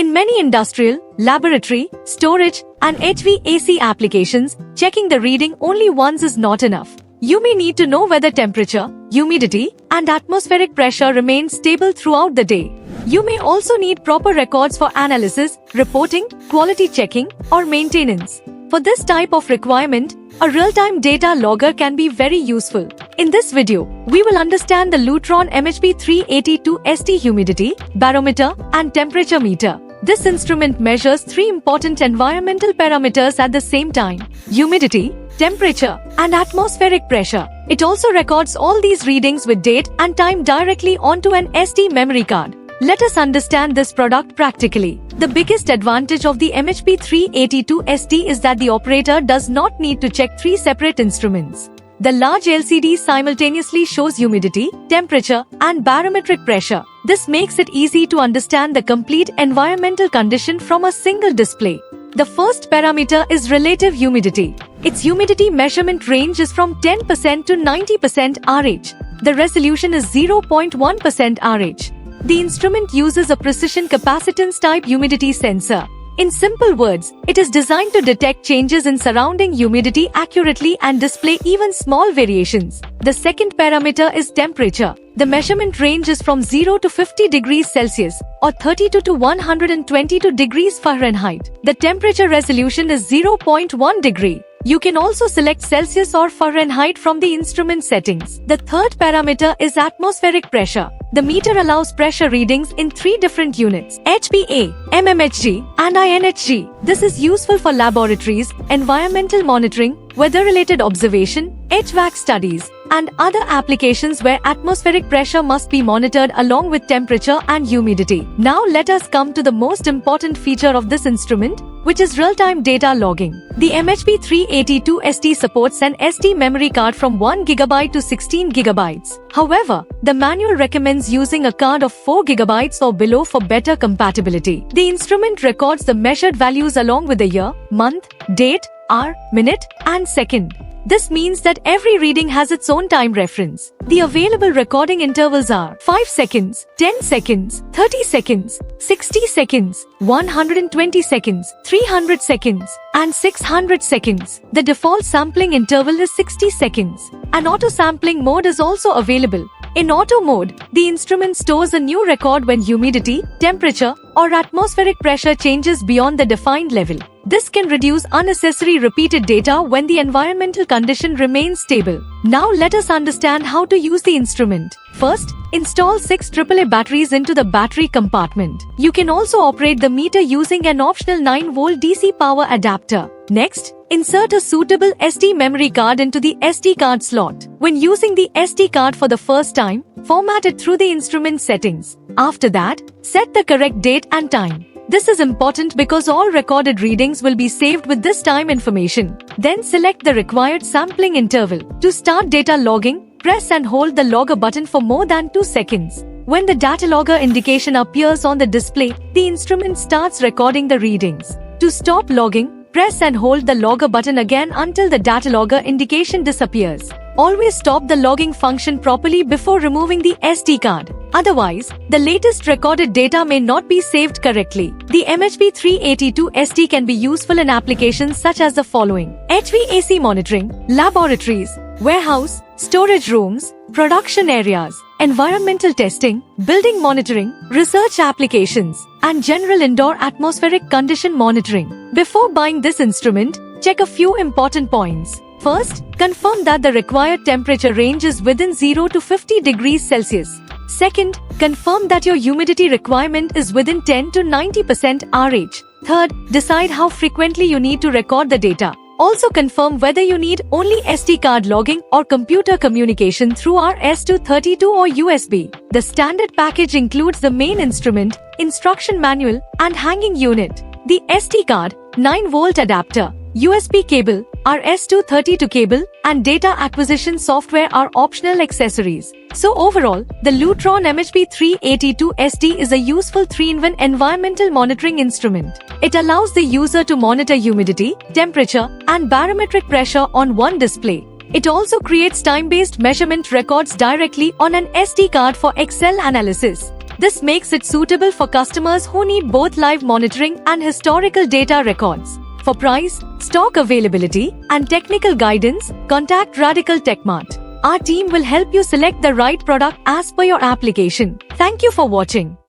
In many industrial, laboratory, storage, and HVAC applications, checking the reading only once is not enough. You may need to know whether temperature, humidity, and atmospheric pressure remain stable throughout the day. You may also need proper records for analysis, reporting, quality checking, or maintenance. For this type of requirement, a real-time data logger can be very useful. In this video, we will understand the Lutron MHP382ST humidity, barometer, and temperature meter. This instrument measures three important environmental parameters at the same time: humidity, temperature, and atmospheric pressure. It also records all these readings with date and time directly onto an SD memory card. Let us understand this product practically. The biggest advantage of the MHP382ST is that the operator does not need to check three separate instruments. The large LCD simultaneously shows humidity, temperature, and barometric pressure. This makes it easy to understand the complete environmental condition from a single display. The first parameter is relative humidity. Its humidity measurement range is from 10% to 90% RH. The resolution is 0.1% RH. The instrument uses a precision capacitance type humidity sensor. In simple words, it is designed to detect changes in surrounding humidity accurately and display even small variations. The second parameter is temperature. The measurement range is from 0 to 50 degrees Celsius or 32 to 122 degrees Fahrenheit. The temperature resolution is 0.1 degree. You can also select Celsius or Fahrenheit from the instrument settings. The third parameter is atmospheric pressure. The meter allows pressure readings in three different units: HPA, mmHg, and INHg. This is useful for laboratories, environmental monitoring, weather-related observation, HVAC studies, and other applications where atmospheric pressure must be monitored along with temperature and humidity. Now let us come to the most important feature of this instrument, which is real-time data logging. The MHP382ST supports an SD memory card from 1 GB to 16 GB. However, the manual recommends using a card of 4 GB or below for better compatibility. The instrument records the measured values along with the year, month, date, hour, minute, and second. This means that every reading has its own time reference. The available recording intervals are 5 seconds, 10 seconds, 30 seconds, 60 seconds, 120 seconds, 300 seconds, and 600 seconds. The default sampling interval is 60 seconds. An auto-sampling mode is also available. In auto mode, the instrument stores a new record when humidity, temperature, or atmospheric pressure changes beyond the defined level. This can reduce unnecessary repeated data when the environmental condition remains stable. Now let us understand how to use the instrument. First, install 6 AAA batteries into the battery compartment. You can also operate the meter using an optional 9-volt DC power adapter. Next, insert a suitable SD memory card into the SD card slot. When using the SD card for the first time, format it through the instrument settings. After that, set the correct date and time. This is important because all recorded readings will be saved with this time information. Then select the required sampling interval. To start data logging, press and hold the logger button for more than 2 seconds. When the data logger indication appears on the display, the instrument starts recording the readings. To stop logging, press and hold the logger button again until the data logger indication disappears. Always stop the logging function properly before removing the SD card. Otherwise, the latest recorded data may not be saved correctly. The MHP382ST can be useful in applications such as the following: HVAC monitoring, laboratories, warehouse, storage rooms, production areas, environmental testing, building monitoring, research applications, and general indoor atmospheric condition monitoring. Before buying this instrument, check a few important points. First, confirm that the required temperature range is within 0 to 50 degrees Celsius. Second, confirm that your humidity requirement is within 10 to 90% RH. Third, decide how frequently you need to record the data. Also confirm whether you need only SD card logging or computer communication through RS-232 or USB. The standard package includes the main instrument, instruction manual, and hanging unit. The SD card, 9-volt adapter, USB cable, RS-232 cable, and data acquisition software are optional accessories. So overall, the Lutron MHP382ST is a useful 3-in-1 environmental monitoring instrument. It allows the user to monitor humidity, temperature, and barometric pressure on one display. It also creates time-based measurement records directly on an SD card for Excel analysis. This makes it suitable for customers who need both live monitoring and historical data records. For price, stock availability, and technical guidance, contact Radical TechMart. Our team will help you select the right product as per your application. Thank you for watching.